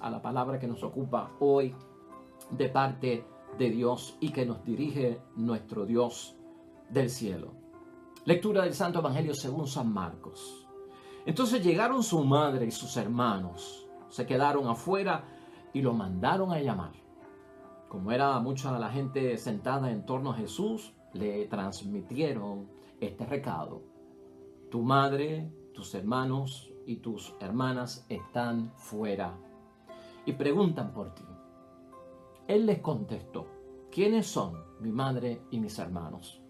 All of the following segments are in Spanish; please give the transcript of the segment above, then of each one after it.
a la palabra que nos ocupa hoy de parte de Dios y que nos dirige nuestro Dios del cielo. Lectura del Santo Evangelio según San Marcos. Entonces llegaron su madre y sus hermanos, se quedaron afuera y lo mandaron a llamar. Como era mucha la gente sentada en torno a Jesús, le transmitieron este recado: tu madre, tus hermanos y tus hermanas están fuera y preguntan por ti. Él les contestó: ¿quiénes son mi madre y mis hermanos?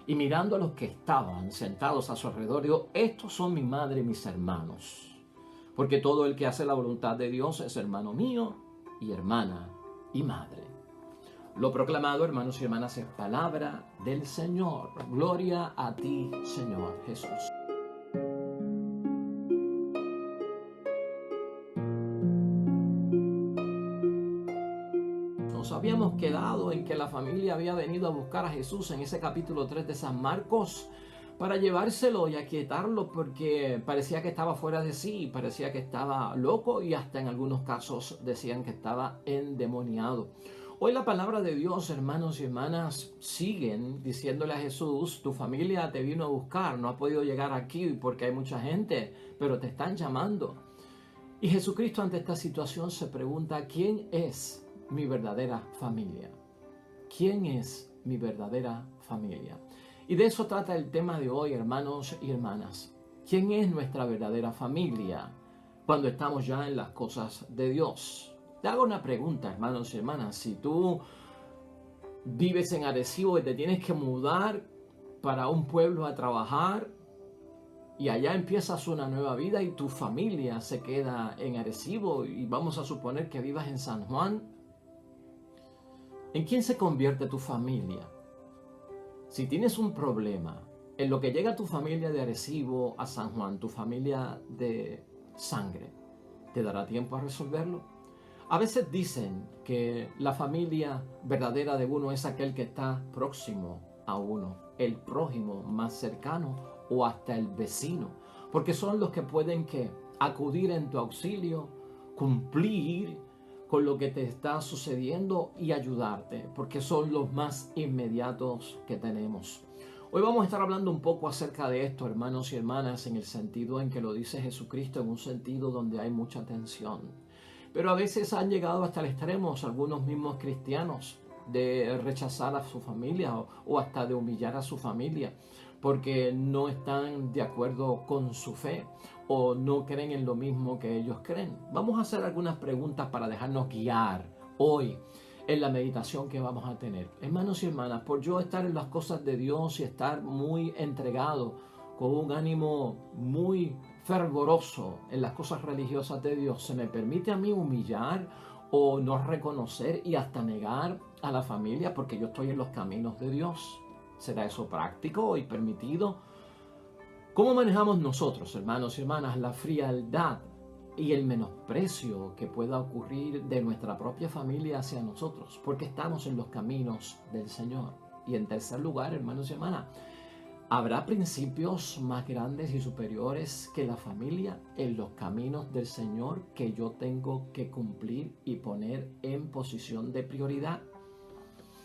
Y mirando a los que estaban sentados a su alrededor, dijo: estos son mi madre y mis hermanos, porque todo el que hace la voluntad de Dios es hermano mío y hermana y madre. Lo proclamado, hermanos y hermanas, es palabra del Señor. Gloria a ti, Señor Jesús. Nos habíamos quedado en que la familia había venido a buscar a Jesús en ese capítulo 3 de San Marcos para llevárselo y aquietarlo, porque parecía que estaba fuera de sí, parecía que estaba loco y hasta en algunos casos decían que estaba endemoniado. Hoy la palabra de Dios, hermanos y hermanas, siguen diciéndole a Jesús: tu familia te vino a buscar, no ha podido llegar aquí porque hay mucha gente, pero te están llamando. Y Jesucristo ante esta situación se pregunta: ¿quién es mi verdadera familia? ¿Quién es mi verdadera familia? Y de eso trata el tema de hoy, hermanos y hermanas. ¿Quién es nuestra verdadera familia cuando estamos ya en las cosas de Dios? Te hago una pregunta, hermanos y hermanas. Si tú vives en Arecibo y te tienes que mudar para un pueblo a trabajar y allá empiezas una nueva vida y tu familia se queda en Arecibo, y vamos a suponer que vivas en San Juan, ¿en quién se convierte tu familia? Si tienes un problema en lo que llega tu familia de Arecibo a San Juan, tu familia de sangre, ¿te dará tiempo a resolverlo? A veces dicen que la familia verdadera de uno es aquel que está próximo a uno, el prójimo más cercano o hasta el vecino, porque son los que pueden acudir en tu auxilio, cumplir con lo que te está sucediendo y ayudarte, porque son los más inmediatos que tenemos. Hoy vamos a estar hablando un poco acerca de esto, hermanos y hermanas, en el sentido en que lo dice Jesucristo, en un sentido donde hay mucha tensión. Pero a veces han llegado hasta el extremo algunos mismos cristianos de rechazar a su familia o hasta de humillar a su familia porque no están de acuerdo con su fe o no creen en lo mismo que ellos creen. Vamos a hacer algunas preguntas para dejarnos guiar hoy en la meditación que vamos a tener. Hermanos y hermanas, por yo estar en las cosas de Dios y estar muy entregado, con un ánimo muy fervoroso en las cosas religiosas de Dios, ¿se me permite a mí humillar o no reconocer y hasta negar a la familia porque yo estoy en los caminos de Dios? ¿Será eso práctico y permitido? ¿Cómo manejamos nosotros, hermanos y hermanas, la frialdad y el menosprecio que pueda ocurrir de nuestra propia familia hacia nosotros porque estamos en los caminos del Señor? Y en tercer lugar, hermanos y hermanas, ¿habrá principios más grandes y superiores que la familia en los caminos del Señor que yo tengo que cumplir y poner en posición de prioridad?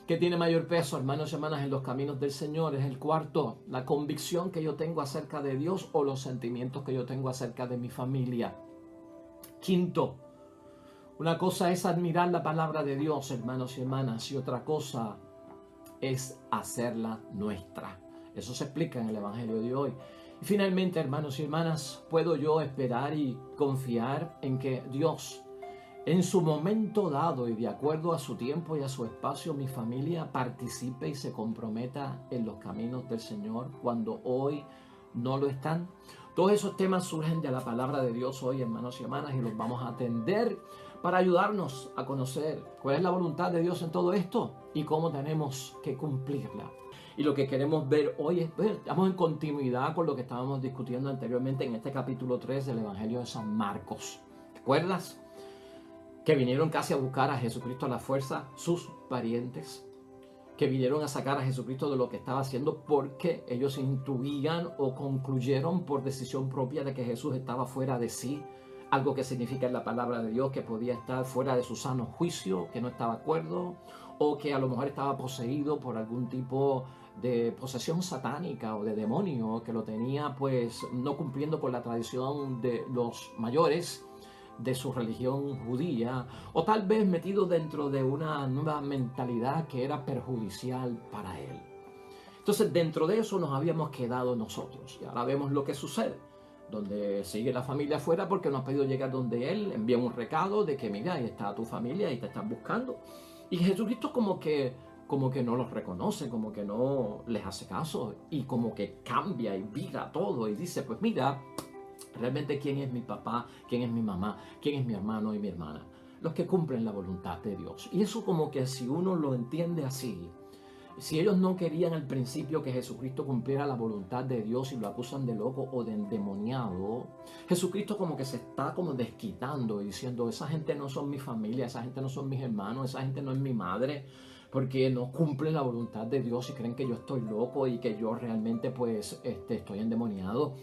¿Qué tiene mayor peso, hermanos y hermanas, en los caminos del Señor? Es el cuarto, la convicción que yo tengo acerca de Dios o los sentimientos que yo tengo acerca de mi familia. Quinto, una cosa es admirar la palabra de Dios, hermanos y hermanas, y otra cosa es hacerla nuestra. Eso se explica en el Evangelio de hoy. Y finalmente, hermanos y hermanas, ¿puedo yo esperar y confiar en que Dios, en su momento dado y de acuerdo a su tiempo y a su espacio, mi familia participe y se comprometa en los caminos del Señor cuando hoy no lo están? Todos esos temas surgen de la palabra de Dios hoy, hermanos y hermanas, y los vamos a atender para ayudarnos a conocer cuál es la voluntad de Dios en todo esto y cómo tenemos que cumplirla. Y lo que queremos ver hoy es, estamos en continuidad con lo que estábamos discutiendo anteriormente en este capítulo 3 del Evangelio de San Marcos. ¿Recuerdas? Que vinieron casi a buscar a Jesucristo a la fuerza sus parientes, que vinieron a sacar a Jesucristo de lo que estaba haciendo porque ellos intuían o concluyeron por decisión propia de que Jesús estaba fuera de sí, algo que significa en la palabra de Dios que podía estar fuera de su sano juicio, que no estaba de acuerdo, o que a lo mejor estaba poseído por algún tipo de posesión satánica o de demonio que lo tenía pues no cumpliendo con la tradición de los mayores de su religión judía, o tal vez metido dentro de una nueva mentalidad que era perjudicial para él. Entonces dentro de eso nos habíamos quedado nosotros y ahora vemos lo que sucede, donde sigue la familia afuera porque no ha podido llegar donde él, envía un recado de que mira, ahí está tu familia y te están buscando. Y Jesucristo como que no los reconoce, como que no les hace caso y como que cambia y vira todo y dice, pues mira, realmente quién es mi papá, quién es mi mamá, quién es mi hermano y mi hermana, los que cumplen la voluntad de Dios. Y eso como que si uno lo entiende así, si ellos no querían al principio que Jesucristo cumpliera la voluntad de Dios y lo acusan de loco o de endemoniado, Jesucristo como que se está como desquitando y diciendo, esa gente no son mi familia, esa gente no son mis hermanos, esa gente no es mi madre, porque no cumplen la voluntad de Dios y creen que yo estoy loco y que yo realmente pues estoy endemoniado.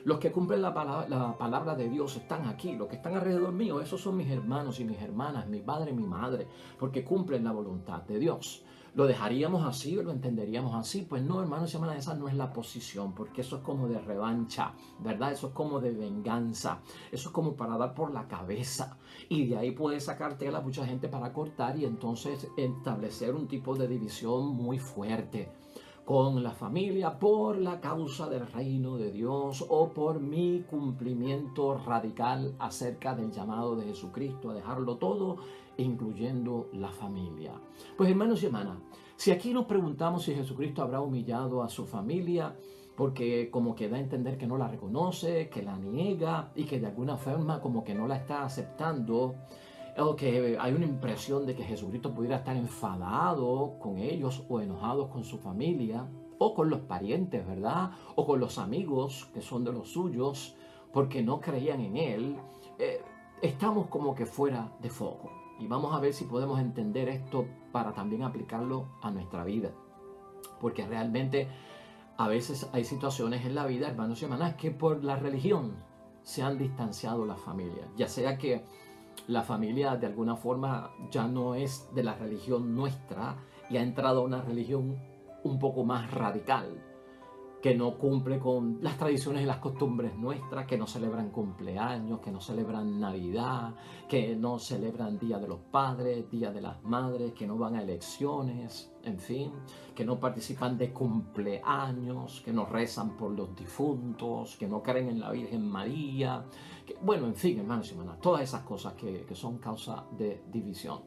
Los que cumplen la palabra de Dios están aquí, los que están alrededor mío, esos son mis hermanos y mis hermanas, mi padre y mi madre, porque cumplen la voluntad de Dios. ¿Lo dejaríamos así o lo entenderíamos así? Pues no, hermanos y hermanas, esa no es la posición, porque eso es como de revancha, ¿verdad? Eso es como de venganza, eso es como para dar por la cabeza. Y de ahí puede sacar tela mucha gente para cortar y entonces establecer un tipo de división muy fuerte con la familia por la causa del reino de Dios o por mi cumplimiento radical acerca del llamado de Jesucristo a dejarlo todo, incluyendo la familia. Pues hermanos y hermanas, si aquí nos preguntamos si Jesucristo habrá humillado a su familia, porque como que da a entender que no la reconoce, que la niega y que de alguna forma como que no la está aceptando, o que hay una impresión de que Jesucristo pudiera estar enfadado con ellos o enojados con su familia o con los parientes, ¿verdad? O con los amigos que son de los suyos porque no creían en Él, estamos como que fuera de foco. Y vamos a ver si podemos entender esto para también aplicarlo a nuestra vida. Porque realmente a veces hay situaciones en la vida, hermanos y hermanas, que por la religión se han distanciado las familias. Ya sea que la familia de alguna forma ya no es de la religión nuestra y ha entrado a una religión un poco más radical, que no cumple con las tradiciones y las costumbres nuestras, que no celebran cumpleaños, que no celebran Navidad, que no celebran Día de los Padres, Día de las Madres, que no van a elecciones, en fin, que no participan de cumpleaños, que no rezan por los difuntos, que no creen en la Virgen María, que, bueno, en fin, hermanos y hermanas, todas esas cosas que son causa de división.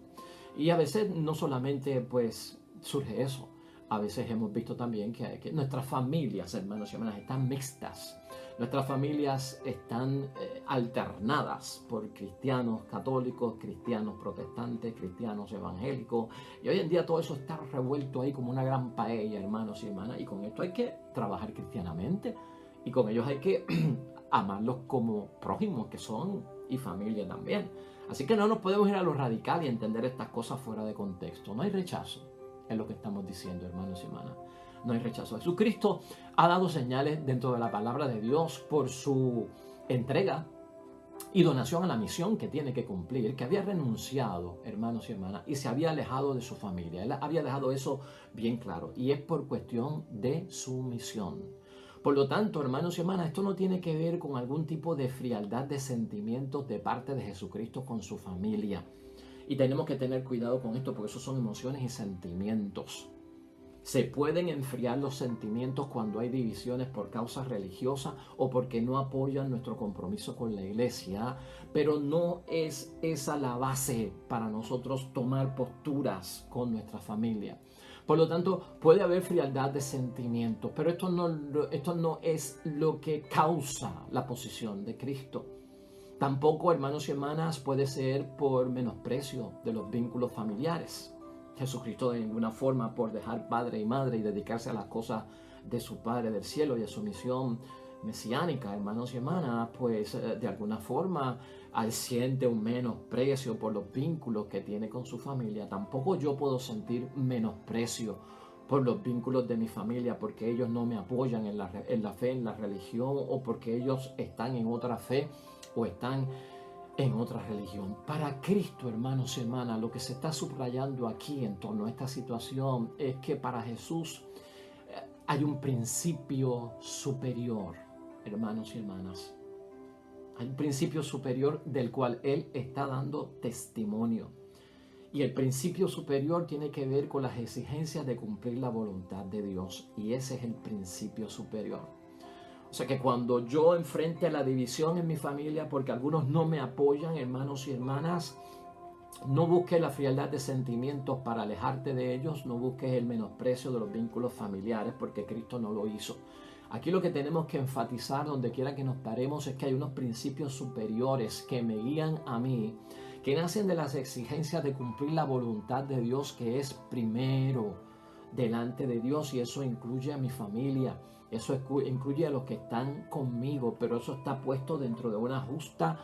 Y a veces no solamente pues surge eso, a veces hemos visto también que nuestras familias, hermanos y hermanas, están mixtas. Nuestras familias están alternadas por cristianos católicos, cristianos protestantes, cristianos evangélicos. Y hoy en día todo eso está revuelto ahí como una gran paella, hermanos y hermanas. Y con esto hay que trabajar cristianamente. Y con ellos hay que amarlos como prójimos que son y familia también. Así que no nos podemos ir a lo radical y entender estas cosas fuera de contexto. No hay rechazo. Es lo que estamos diciendo, hermanos y hermanas. No hay rechazo. Jesucristo ha dado señales dentro de la palabra de Dios por su entrega y donación a la misión que tiene que cumplir, que había renunciado, hermanos y hermanas, y se había alejado de su familia. Él había dejado eso bien claro, y es por cuestión de su misión. Por lo tanto, hermanos y hermanas, esto no tiene que ver con algún tipo de frialdad de sentimientos de parte de Jesucristo con su familia. Y tenemos que tener cuidado con esto porque esos son emociones y sentimientos. Se pueden enfriar los sentimientos cuando hay divisiones por causas religiosas o porque no apoyan nuestro compromiso con la iglesia, pero no es esa la base para nosotros tomar posturas con nuestra familia. Por lo tanto, puede haber frialdad de sentimientos, pero esto no es lo que causa la posición de Cristo. Tampoco, hermanos y hermanas, puede ser por menosprecio de los vínculos familiares. Jesucristo de ninguna forma por dejar padre y madre y dedicarse a las cosas de su Padre del cielo y a su misión mesiánica, hermanos y hermanas, pues de alguna forma él siente un menosprecio por los vínculos que tiene con su familia. Tampoco yo puedo sentir menosprecio por los vínculos de mi familia porque ellos no me apoyan en la fe, en la religión o porque ellos están en otra fe o están en otra religión. Para Cristo, hermanos y hermanas, lo que se está subrayando aquí en torno a esta situación es que para Jesús hay un principio superior, hermanos y hermanas. Hay un principio superior del cual Él está dando testimonio. Y el principio superior tiene que ver con las exigencias de cumplir la voluntad de Dios. Y ese es el principio superior. O sea que cuando yo enfrente a la división en mi familia porque algunos no me apoyan, hermanos y hermanas, no busques la frialdad de sentimientos para alejarte de ellos, no busques el menosprecio de los vínculos familiares porque Cristo no lo hizo. Aquí lo que tenemos que enfatizar donde quiera que nos paremos es que hay unos principios superiores que me guían a mí, que nacen de las exigencias de cumplir la voluntad de Dios, que es primero delante de Dios, y eso incluye a mi familia, eso incluye a los que están conmigo, pero eso está puesto dentro de una justa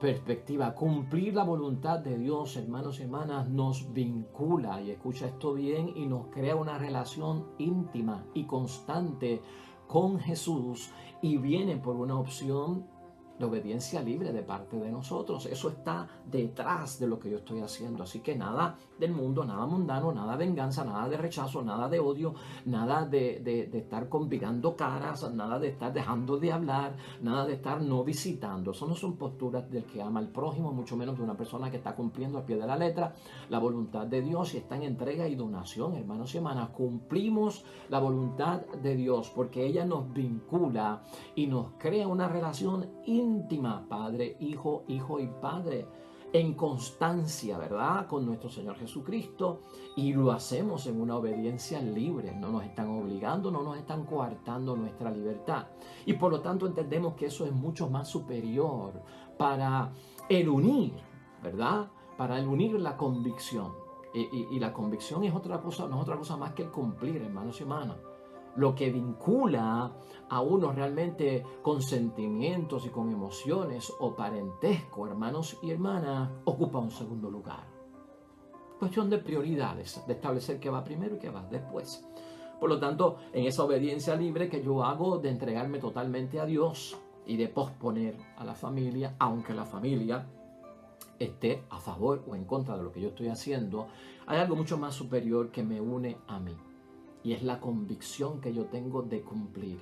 perspectiva. Cumplir la voluntad de Dios, hermanos y hermanas, nos vincula, y escucha esto bien, y nos crea una relación íntima y constante con Jesús, y viene por una opción de obediencia libre de parte de nosotros. Eso está detrás de lo que yo estoy haciendo. Así que nada del mundo, nada mundano, nada de venganza, nada de rechazo, nada de odio, nada de estar combinando caras, nada de estar dejando de hablar, nada de estar no visitando. Eso no son posturas del que ama al prójimo, mucho menos de una persona que está cumpliendo al pie de la letra la voluntad de Dios y está en entrega y donación, hermanos y hermanas. Cumplimos la voluntad de Dios porque ella nos vincula y nos crea una relación íntima, Padre, Hijo, Hijo y Padre, en constancia, ¿verdad?, con nuestro Señor Jesucristo, y lo hacemos en una obediencia libre. No nos están obligando, no nos están coartando nuestra libertad, y por lo tanto entendemos que eso es mucho más superior para el unir, ¿verdad?, para el unir la convicción, y la convicción es otra cosa, no es otra cosa más que el cumplir, hermanos y hermanas. Lo que vincula a uno realmente con sentimientos y con emociones o parentesco, hermanos y hermanas, ocupa un segundo lugar. Cuestión de prioridades, de establecer qué va primero y qué va después. Por lo tanto, en esa obediencia libre que yo hago de entregarme totalmente a Dios y de posponer a la familia, aunque la familia esté a favor o en contra de lo que yo estoy haciendo, hay algo mucho más superior que me une a mí. Y es la convicción que yo tengo de cumplir.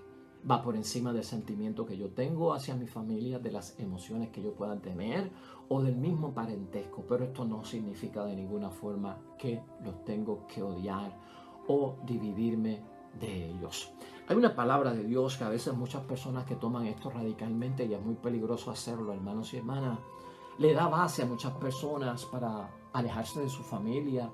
Va por encima del sentimiento que yo tengo hacia mi familia, de las emociones que yo pueda tener o del mismo parentesco. Pero esto no significa de ninguna forma que los tengo que odiar o dividirme de ellos. Hay una palabra de Dios que a veces muchas personas que toman esto radicalmente, y es muy peligroso hacerlo, hermanos y hermanas, le da base a muchas personas para alejarse de su familia.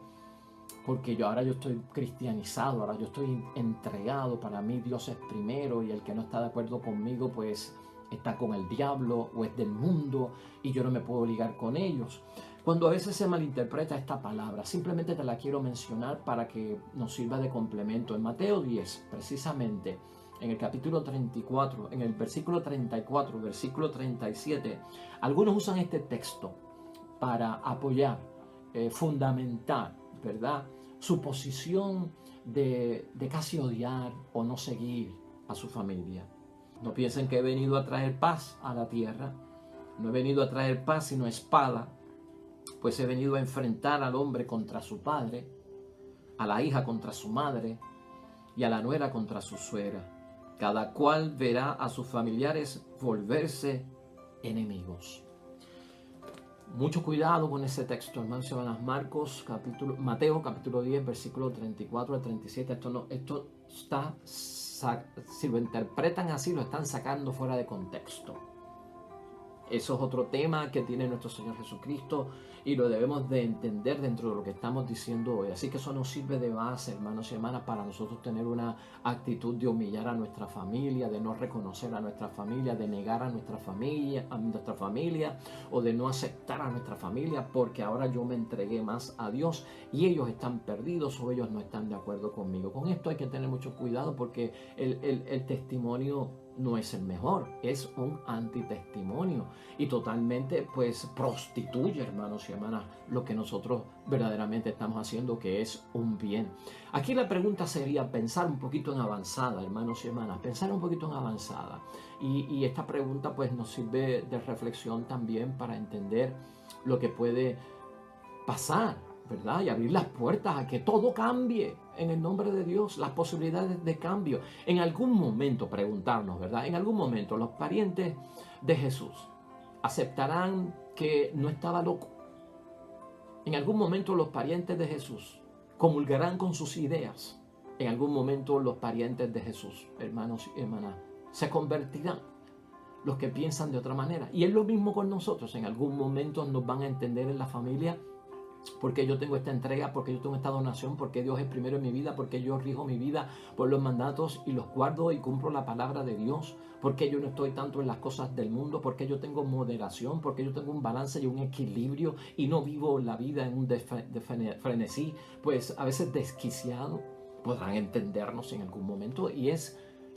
Porque ahora yo estoy cristianizado, ahora yo estoy entregado, para mí Dios es primero y el que no está de acuerdo conmigo pues está con el diablo o es del mundo y yo no me puedo ligar con ellos. Cuando a veces se malinterpreta esta palabra, simplemente te la quiero mencionar para que nos sirva de complemento. En Mateo 10, precisamente, en el capítulo 34, en el versículo 34, versículo 37, algunos usan este texto para apoyar, fundamentar, ¿verdad?, su posición de casi odiar o no seguir a su familia. No piensen que he venido a traer paz a la tierra. No he venido a traer paz sino espada, pues he venido a enfrentar al hombre contra su padre, a la hija contra su madre y a la nuera contra su suegra. Cada cual verá a sus familiares volverse enemigos. Mucho cuidado con ese texto, hermanos y hermanas. Mateo capítulo 10, versículo 34 al 37. Esto está, si lo interpretan así, lo están sacando fuera de contexto. Eso es otro tema que tiene nuestro Señor Jesucristo y lo debemos de entender dentro de lo que estamos diciendo hoy. Así que eso nos sirve de base, hermanos y hermanas, para nosotros tener una actitud de humillar a nuestra familia, de no reconocer a nuestra familia, de negar a nuestra familia o de no aceptar a nuestra familia porque ahora yo me entregué más a Dios y ellos están perdidos o ellos no están de acuerdo conmigo. Con esto hay que tener mucho cuidado porque el testimonio no es el mejor, es un antitestimonio y totalmente pues prostituye, hermanos y hermanas, lo que nosotros verdaderamente estamos haciendo, que es un bien. Aquí la pregunta sería pensar un poquito en avanzada, hermanos y hermanas, pensar un poquito en avanzada. Y esta pregunta pues nos sirve de reflexión también para entender lo que puede pasar, ¿verdad? Y abrir las puertas a que todo cambie en el nombre de Dios, las posibilidades de cambio. En algún momento preguntarnos, ¿verdad? En algún momento los parientes de Jesús aceptarán que no estaba loco. En algún momento los parientes de Jesús comulgarán con sus ideas. En algún momento los parientes de Jesús, hermanos y hermanas, se convertirán, los que piensan de otra manera. Y es lo mismo con nosotros. En algún momento nos van a entender en la familia porque yo tengo esta entrega, porque yo tengo esta donación, porque Dios es primero en mi vida, porque yo rijo mi vida por los mandatos y los guardo y cumplo la palabra de Dios, porque yo no estoy tanto en las cosas del mundo, porque yo tengo moderación, porque yo tengo un balance y un equilibrio y no vivo la vida en un frenesí, pues a veces desquiciado. Podrán entendernos en algún momento y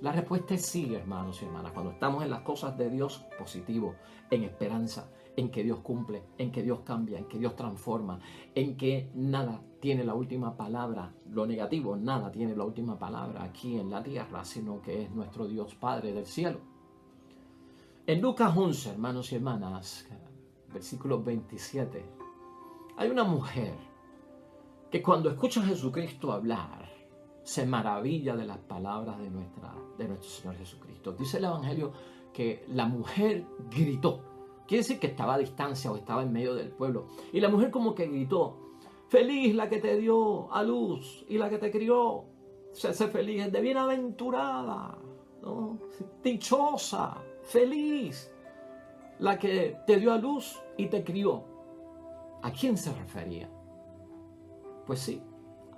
la respuesta es sí, hermanos y hermanas. Cuando estamos en las cosas de Dios, positivo, en esperanza, en que Dios cumple, en que Dios cambia, en que Dios transforma, en que nada tiene la última palabra, lo negativo, nada tiene la última palabra aquí en la tierra, sino que es nuestro Dios Padre del cielo. En Lucas 11, hermanos y hermanas, versículo 27, hay una mujer que cuando escucha a Jesucristo hablar, se maravilla de las palabras de nuestro Señor Jesucristo. Dice el Evangelio que la mujer gritó. Quiere decir que estaba a distancia o estaba en medio del pueblo. Y la mujer como que gritó: feliz la que te dio a luz y la que te crió. Sé feliz, es de bienaventurada, ¿no? Dichosa, feliz la que te dio a luz y te crió. ¿A quién se refería? Pues sí,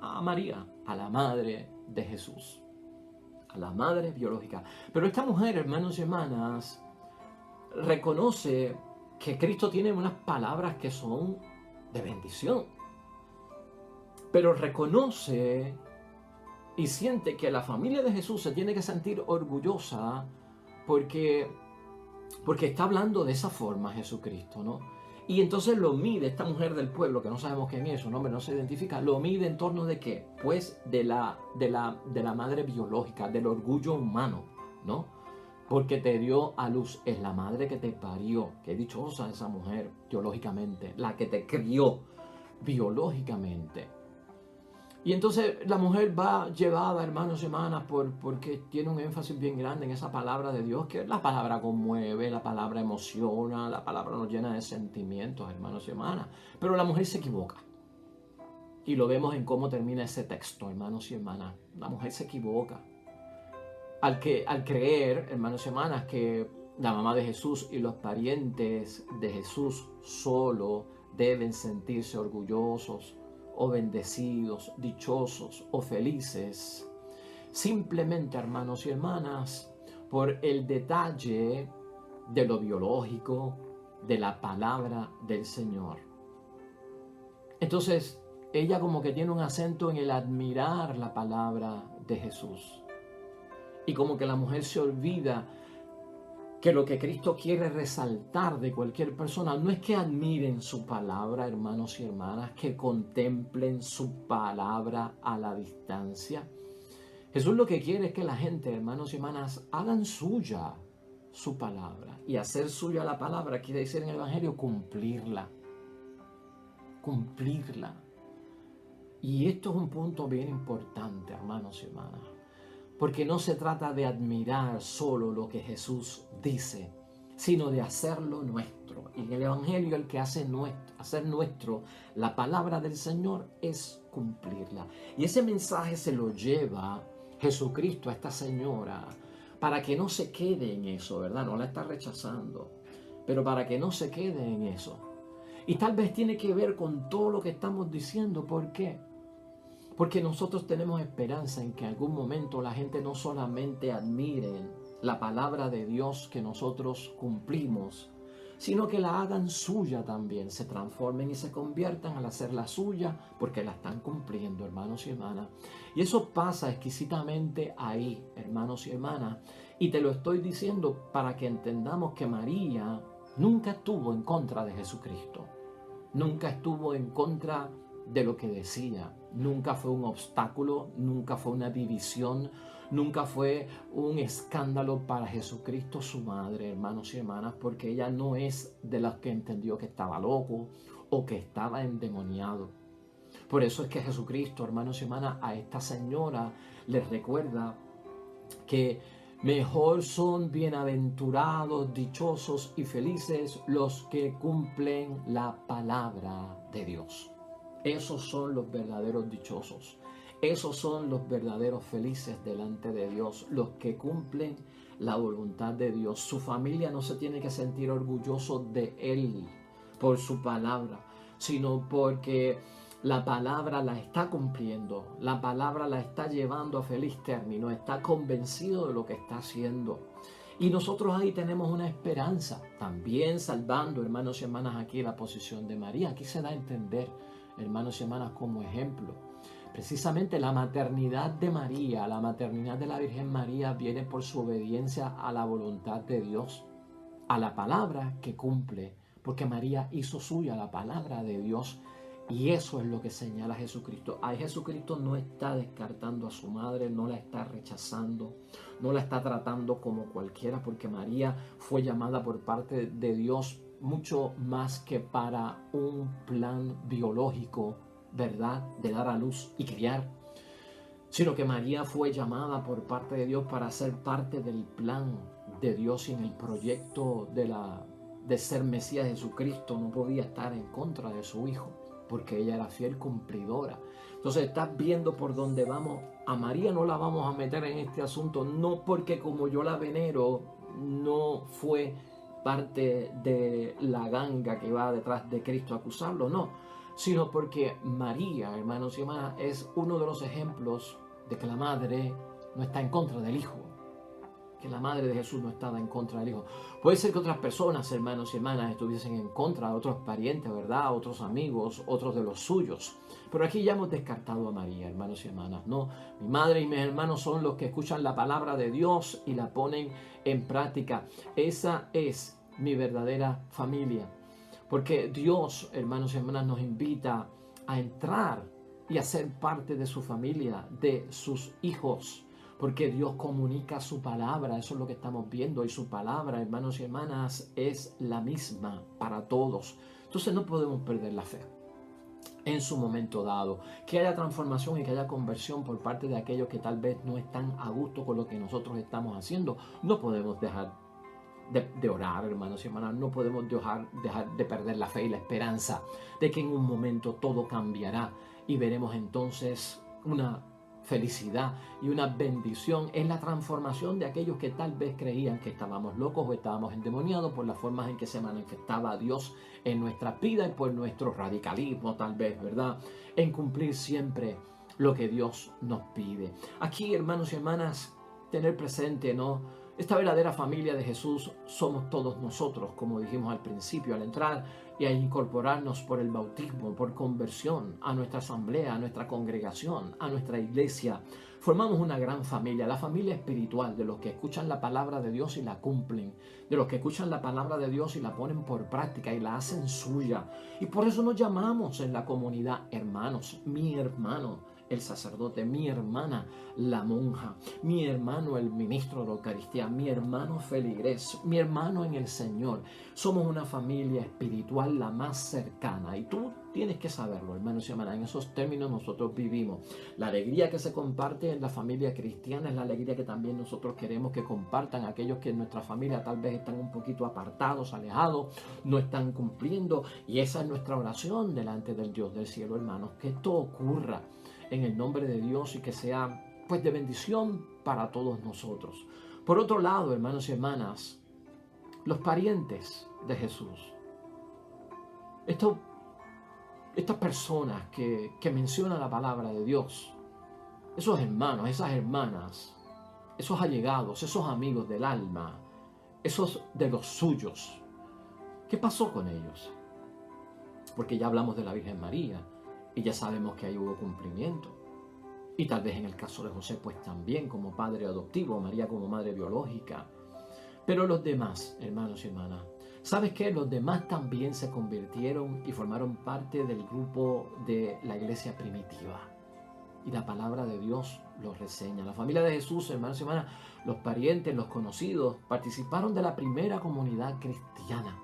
a María, a la madre de Jesús, a la madre biológica. Pero esta mujer, hermanos y hermanas, reconoce que Cristo tiene unas palabras que son de bendición, pero reconoce y siente que la familia de Jesús se tiene que sentir orgullosa porque está hablando de esa forma Jesucristo, ¿no? Y entonces lo mide esta mujer del pueblo, que no sabemos quién es, su nombre no se identifica, lo mide en torno de ¿qué? Pues de la madre biológica, del orgullo humano, ¿no? Porque te dio a luz, es la madre que te parió. Qué dichosa esa mujer biológicamente, la que te crió biológicamente. Y entonces la mujer va llevada, hermanos y hermanas, porque tiene un énfasis bien grande en esa palabra de Dios, que la palabra conmueve, la palabra emociona, la palabra nos llena de sentimientos, hermanos y hermanas. Pero la mujer se equivoca. Y lo vemos en cómo termina ese texto, hermanos y hermanas. La mujer se equivoca. Al creer, hermanos y hermanas, que la mamá de Jesús y los parientes de Jesús solo deben sentirse orgullosos o bendecidos, dichosos o felices, simplemente, hermanos y hermanas, por el detalle de lo biológico, de la palabra del Señor. Entonces, ella como que tiene un acento en el admirar la palabra de Jesús. Y como que la mujer se olvida que lo que Cristo quiere resaltar de cualquier persona no es que admiren su palabra, hermanos y hermanas, que contemplen su palabra a la distancia. Jesús lo que quiere es que la gente, hermanos y hermanas, hagan suya su palabra. Y hacer suya la palabra quiere decir en el Evangelio cumplirla. Cumplirla. Y esto es un punto bien importante, hermanos y hermanas. Porque no se trata de admirar solo lo que Jesús dice, sino de hacerlo nuestro. Y en el Evangelio el que hacer nuestro la palabra del Señor es cumplirla. Y ese mensaje se lo lleva Jesucristo a esta señora para que no se quede en eso, ¿verdad? No la está rechazando, pero para que no se quede en eso. Y tal vez tiene que ver con todo lo que estamos diciendo. ¿Por qué? Porque nosotros tenemos esperanza en que en algún momento la gente no solamente admire la palabra de Dios que nosotros cumplimos, sino que la hagan suya también, se transformen y se conviertan al hacerla suya, porque la están cumpliendo, hermanos y hermanas. Y eso pasa exquisitamente ahí, hermanos y hermanas. Y te lo estoy diciendo para que entendamos que María nunca estuvo en contra de Jesucristo. Nunca estuvo en contra de lo que decía. Nunca fue un obstáculo, nunca fue una división, nunca fue un escándalo para Jesucristo, su madre, hermanos y hermanas, porque ella no es de las que entendió que estaba loco o que estaba endemoniado. Por eso es que Jesucristo, hermanos y hermanas, a esta señora les recuerda que mejor son bienaventurados, dichosos y felices los que cumplen la palabra de Dios. Esos son los verdaderos dichosos. Esos son los verdaderos felices delante de Dios, los que cumplen la voluntad de Dios. Su familia no se tiene que sentir orgulloso de Él por su palabra, sino porque la palabra la está cumpliendo, la palabra la está llevando a feliz término, está convencido de lo que está haciendo. Y nosotros ahí tenemos una esperanza, también salvando, hermanos y hermanas, aquí la posición de María. Aquí se da a entender, hermanos y hermanas, como ejemplo. Precisamente la maternidad de María, la maternidad de la Virgen María viene por su obediencia a la voluntad de Dios, a la palabra que cumple, porque María hizo suya la palabra de Dios. Y eso es lo que señala Jesucristo. Ahí Jesucristo no está descartando a su madre, no la está rechazando, no la está tratando como cualquiera, porque María fue llamada por parte de Dios mucho más que para un plan biológico, ¿verdad? De dar a luz y criar, sino que María fue llamada por parte de Dios para ser parte del plan de Dios y en el proyecto de ser Mesías. Jesucristo no podía estar en contra de su hijo, porque ella era fiel cumplidora. Entonces estás viendo por dónde vamos. A María no la vamos a meter en este asunto, no porque como yo la venero, no fue parte de la ganga que va detrás de Cristo a acusarlo, no, sino porque María, hermanos y hermanas, es uno de los ejemplos de que la madre no está en contra del hijo, que la madre de Jesús no estaba en contra del hijo. Puede ser que otras personas, hermanos y hermanas, estuviesen en contra de otros parientes, ¿verdad? Otros amigos, otros de los suyos. Pero aquí ya hemos descartado a María, hermanos y hermanas, ¿no? Mi madre y mis hermanos son los que escuchan la palabra de Dios y la ponen en práctica. Esa es mi verdadera familia. Porque Dios, hermanos y hermanas, nos invita a entrar y a ser parte de su familia, de sus hijos. Porque Dios comunica su palabra, eso es lo que estamos viendo. Y su palabra, hermanos y hermanas, es la misma para todos. Entonces no podemos perder la fe en su momento dado. Que haya transformación y que haya conversión por parte de aquellos que tal vez no están a gusto con lo que nosotros estamos haciendo. No podemos dejar de orar, hermanos y hermanas. No podemos dejar de perder la fe y la esperanza de que en un momento todo cambiará y veremos entonces una felicidad y una bendición en la transformación de aquellos que tal vez creían que estábamos locos o estábamos endemoniados por las formas en que se manifestaba Dios en nuestra vida y por nuestro radicalismo tal vez, ¿verdad? En cumplir siempre lo que Dios nos pide. Aquí, hermanos y hermanas, tener presente, ¿no? Esta verdadera familia de Jesús somos todos nosotros, como dijimos al principio, al entrar y a incorporarnos por el bautismo, por conversión, a nuestra asamblea, a nuestra congregación, a nuestra iglesia. Formamos una gran familia, la familia espiritual de los que escuchan la palabra de Dios y la cumplen, de los que escuchan la palabra de Dios y la ponen por práctica y la hacen suya. Y por eso nos llamamos en la comunidad hermanos, mi hermano el sacerdote, mi hermana la monja, mi hermano el ministro de la Eucaristía, mi hermano feligrés, mi hermano en el Señor. Somos una familia espiritual la más cercana y tú tienes que saberlo, hermanos y hermanas. En esos términos nosotros vivimos. La alegría que se comparte en la familia cristiana es la alegría que también nosotros queremos que compartan aquellos que en nuestra familia tal vez están un poquito apartados, alejados, no están cumpliendo. Y esa es nuestra oración delante del Dios del cielo, hermanos, que esto ocurra en el nombre de Dios y que sea pues de bendición para todos nosotros. Por otro lado, hermanos y hermanas, los parientes de Jesús, estas personas que mencionan la palabra de Dios, esos hermanos, esas hermanas, esos allegados, esos amigos del alma, esos de los suyos, ¿Qué pasó con ellos? Porque ya hablamos de la Virgen María y ya sabemos que ahí hubo cumplimiento. Y tal vez en el caso de José, pues también como padre adoptivo, María como madre biológica. Pero los demás, hermanos y hermanas, ¿sabes qué? Los demás también se convirtieron y formaron parte del grupo de la iglesia primitiva. Y la palabra de Dios los reseña. La familia de Jesús, hermanos y hermanas, los parientes, los conocidos, participaron de la primera comunidad cristiana.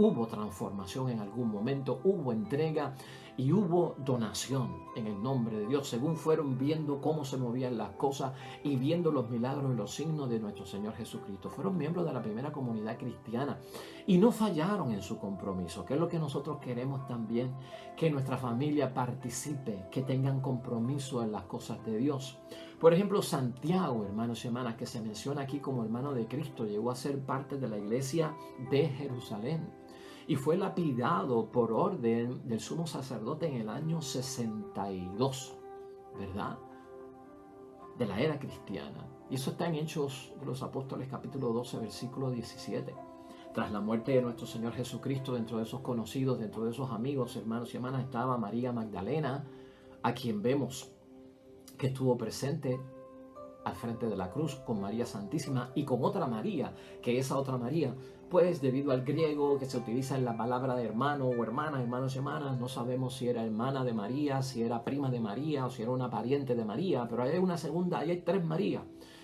Hubo transformación en algún momento, hubo entrega y hubo donación en el nombre de Dios, según fueron viendo cómo se movían las cosas y viendo los milagros y los signos de nuestro Señor Jesucristo. Fueron miembros de la primera comunidad cristiana y no fallaron en su compromiso, que es lo que nosotros queremos también, que nuestra familia participe, que tengan compromiso en las cosas de Dios. Por ejemplo, Santiago, hermanos y hermanas, que se menciona aquí como hermano de Cristo, llegó a ser parte de la iglesia de Jerusalén y fue lapidado por orden del sumo sacerdote en el año 62, ¿verdad? De la era cristiana. Y eso está en Hechos de los Apóstoles capítulo 12, versículo 17. Tras la muerte de nuestro Señor Jesucristo, dentro de esos conocidos, dentro de esos amigos, hermanos y hermanas, estaba María Magdalena, a quien vemos que estuvo presente al frente de la cruz con María Santísima y con otra María, que esa otra María, pues debido al griego que se utiliza en la palabra de hermano o hermana, hermanos y hermanas, no sabemos si era hermana de María, si era prima de María o si era una pariente de María, pero hay una segunda, ahí hay tres Marías.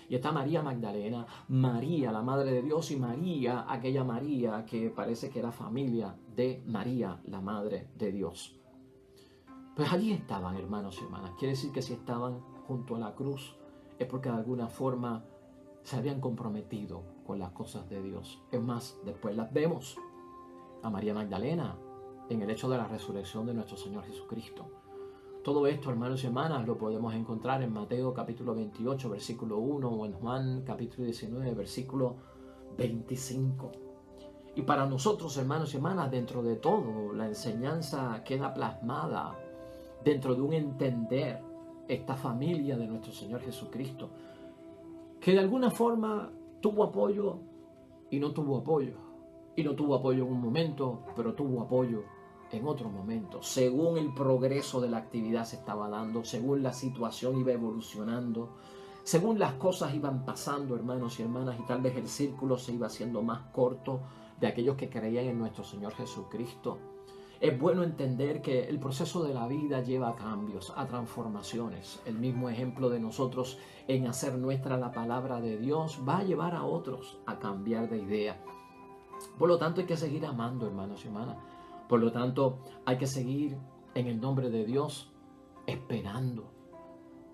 Y está María Magdalena, María, la Madre de Dios, y María, aquella María que parece que era familia de María, la Madre de Dios. Pues allí estaban, hermanos y hermanas. Quiere decir que si estaban junto a la cruz es porque de alguna forma se habían comprometido con las cosas de Dios. Es más, después las vemos a María Magdalena en el hecho de la resurrección de nuestro Señor Jesucristo. Todo esto, hermanos y hermanas, lo podemos encontrar en Mateo capítulo 28, versículo 1, o en Juan capítulo 19, versículo 25. Y para nosotros, hermanos y hermanas, dentro de todo, la enseñanza queda plasmada dentro de un entender esta familia de nuestro Señor Jesucristo, que de alguna forma tuvo apoyo y no tuvo apoyo. Y no tuvo apoyo en un momento, pero tuvo apoyo en otro momento. Según el progreso de la actividad se estaba dando, según la situación iba evolucionando, según las cosas iban pasando, hermanos y hermanas, y tal vez el círculo se iba haciendo más corto de aquellos que creían en nuestro Señor Jesucristo. Es bueno entender que el proceso de la vida lleva a cambios, a transformaciones. El mismo ejemplo de nosotros en hacer nuestra la palabra de Dios va a llevar a otros a cambiar de idea. Por lo tanto, hay que seguir amando, hermanos y hermanas. Por lo tanto, hay que seguir en el nombre de Dios esperando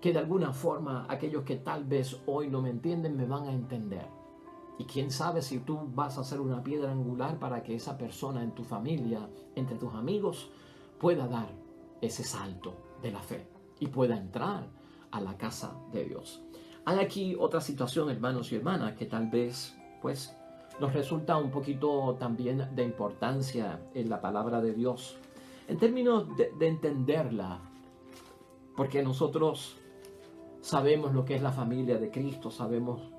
que de alguna forma aquellos que tal vez hoy no me entienden me van a entender. Y quién sabe si tú vas a ser una piedra angular para que esa persona en tu familia, entre tus amigos, pueda dar ese salto de la fe y pueda entrar a la casa de Dios. Hay aquí otra situación, hermanos y hermanas, que tal vez pues nos resulta un poquito también de importancia en la palabra de Dios, en términos de entenderla, porque nosotros sabemos lo que es la familia de Cristo, sabemos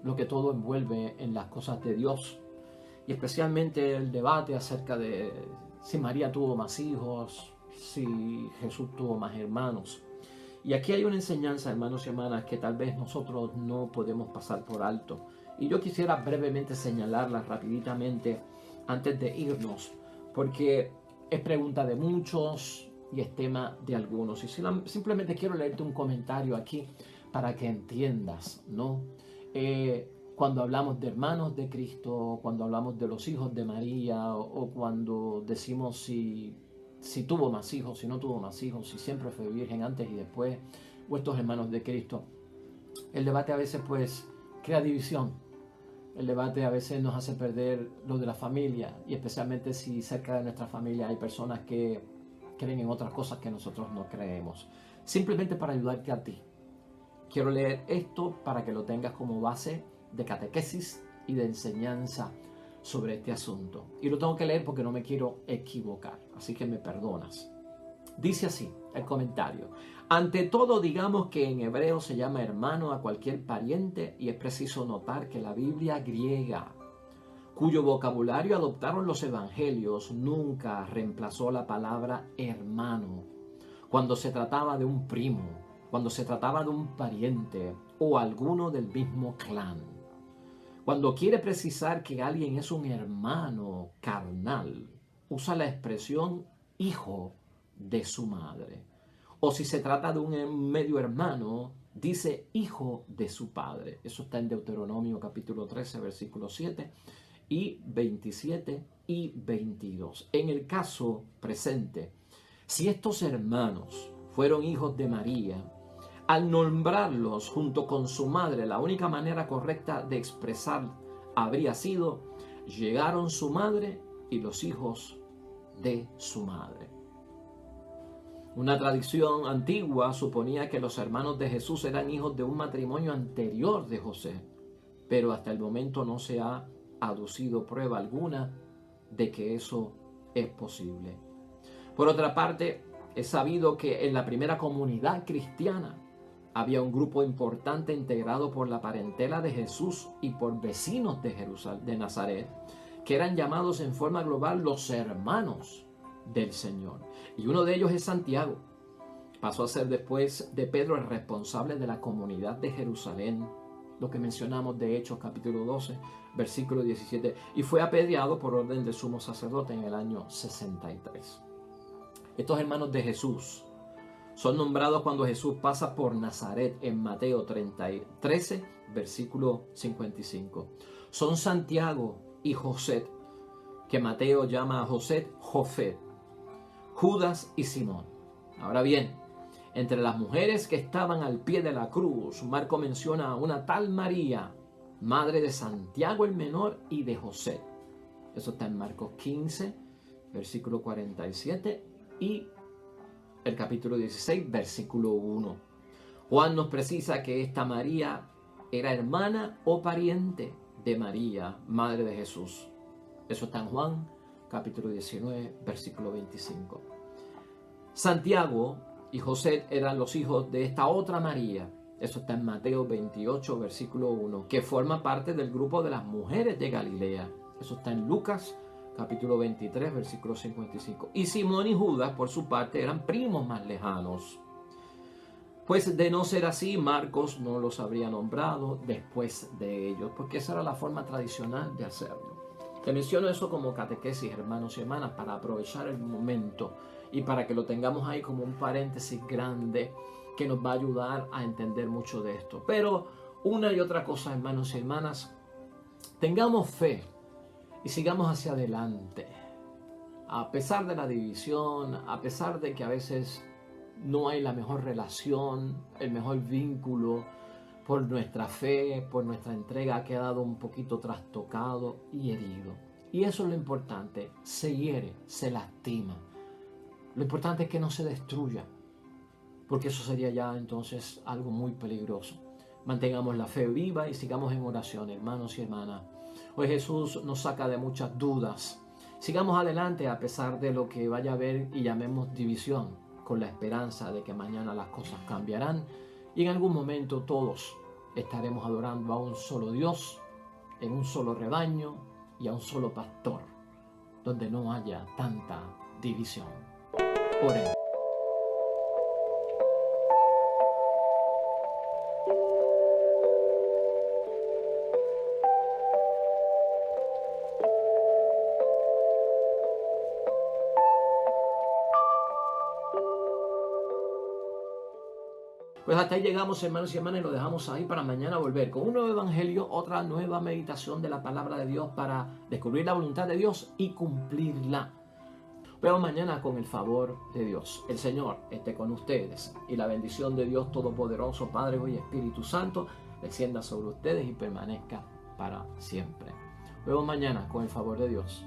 lo que todo envuelve en las cosas de Dios, y especialmente el debate acerca de si María tuvo más hijos, si Jesús tuvo más hermanos. Y aquí hay una enseñanza, hermanos y hermanas, que tal vez nosotros no podemos pasar por alto. Y yo quisiera brevemente señalarla rapiditamente antes de irnos, porque es pregunta de muchos y es tema de algunos. Y simplemente quiero leerte un comentario aquí para que entiendas, ¿no? Cuando hablamos de hermanos de Cristo, cuando hablamos de los hijos de María, o cuando decimos si tuvo más hijos, si no tuvo más hijos, si siempre fue virgen antes y después, o estos hermanos de Cristo, el debate a veces pues crea división. El debate a veces nos hace perder lo de la familia, y especialmente si cerca de nuestra familia hay personas que creen en otras cosas que nosotros no creemos. Simplemente para ayudarte a ti, quiero leer esto para que lo tengas como base de catequesis y de enseñanza sobre este asunto. Y lo tengo que leer porque no me quiero equivocar, así que me perdonas. Dice así el comentario: ante todo, digamos que en hebreo se llama hermano a cualquier pariente, y es preciso notar que la Biblia griega, cuyo vocabulario adoptaron los evangelios, nunca reemplazó la palabra hermano cuando se trataba de un primo, cuando se trataba de un pariente o alguno del mismo clan. Cuando quiere precisar que alguien es un hermano carnal, usa la expresión hijo de su madre. O si se trata de un medio hermano, dice hijo de su padre. Eso está en Deuteronomio capítulo 13, versículos 7 y 27 y 22. En el caso presente, si estos hermanos fueron hijos de María, al nombrarlos junto con su madre, la única manera correcta de expresar habría sido: llegaron su madre y los hijos de su madre. Una tradición antigua suponía que los hermanos de Jesús eran hijos de un matrimonio anterior de José, pero hasta el momento no se ha aducido prueba alguna de que eso es posible. Por otra parte, es sabido que en la primera comunidad cristiana había un grupo importante integrado por la parentela de Jesús y por vecinos de Jerusalén, de Nazaret, que eran llamados en forma global los hermanos del Señor. Y uno de ellos es Santiago. Pasó a ser después de Pedro el responsable de la comunidad de Jerusalén, lo que mencionamos de Hechos capítulo 12, versículo 17, y fue apedreado por orden del sumo sacerdote en el año 63. Estos hermanos de Jesús son nombrados cuando Jesús pasa por Nazaret en Mateo 13, versículo 55. Son Santiago y José, que Mateo llama a José Jofet, Judas y Simón. Ahora bien, entre las mujeres que estaban al pie de la cruz, Marco menciona a una tal María, madre de Santiago el menor y de José. Eso está en Marcos 15, versículo 47 y el capítulo 16, versículo 1. Juan nos precisa que esta María era hermana o pariente de María, madre de Jesús. Eso está en Juan, capítulo 19, versículo 25. Santiago y José eran los hijos de esta otra María. Eso está en Mateo 28, versículo 1, que forma parte del grupo de las mujeres de Galilea. Eso está en Lucas, capítulo 23, versículo 55. Y Simón y Judas, por su parte, eran primos más lejanos. Pues de no ser así, Marcos no los habría nombrado después de ellos, porque esa era la forma tradicional de hacerlo. Te menciono eso como catequesis, hermanos y hermanas, para aprovechar el momento y para que lo tengamos ahí como un paréntesis grande que nos va a ayudar a entender mucho de esto. Pero una y otra cosa, hermanos y hermanas, tengamos fe y sigamos hacia adelante. A pesar de la división, a pesar de que a veces no hay la mejor relación, el mejor vínculo, por nuestra fe, por nuestra entrega ha quedado un poquito trastocado y herido. Y eso es lo importante, se hiere, se lastima. Lo importante es que no se destruya, porque eso sería ya entonces algo muy peligroso. Mantengamos la fe viva y sigamos en oración, hermanos y hermanas. Hoy Jesús nos saca de muchas dudas. Sigamos adelante a pesar de lo que vaya a haber y llamemos división, con la esperanza de que mañana las cosas cambiarán y en algún momento todos estaremos adorando a un solo Dios, en un solo rebaño y a un solo pastor, donde no haya tanta división. Oremos. Pues hasta ahí llegamos, hermanos y hermanas, y lo dejamos ahí para mañana volver con un nuevo evangelio, otra nueva meditación de la palabra de Dios para descubrir la voluntad de Dios y cumplirla. Vemos mañana con el favor de Dios. El Señor esté con ustedes y la bendición de Dios Todopoderoso, Padre, Hijo y Espíritu Santo, descienda sobre ustedes y permanezca para siempre. Vemos mañana con el favor de Dios.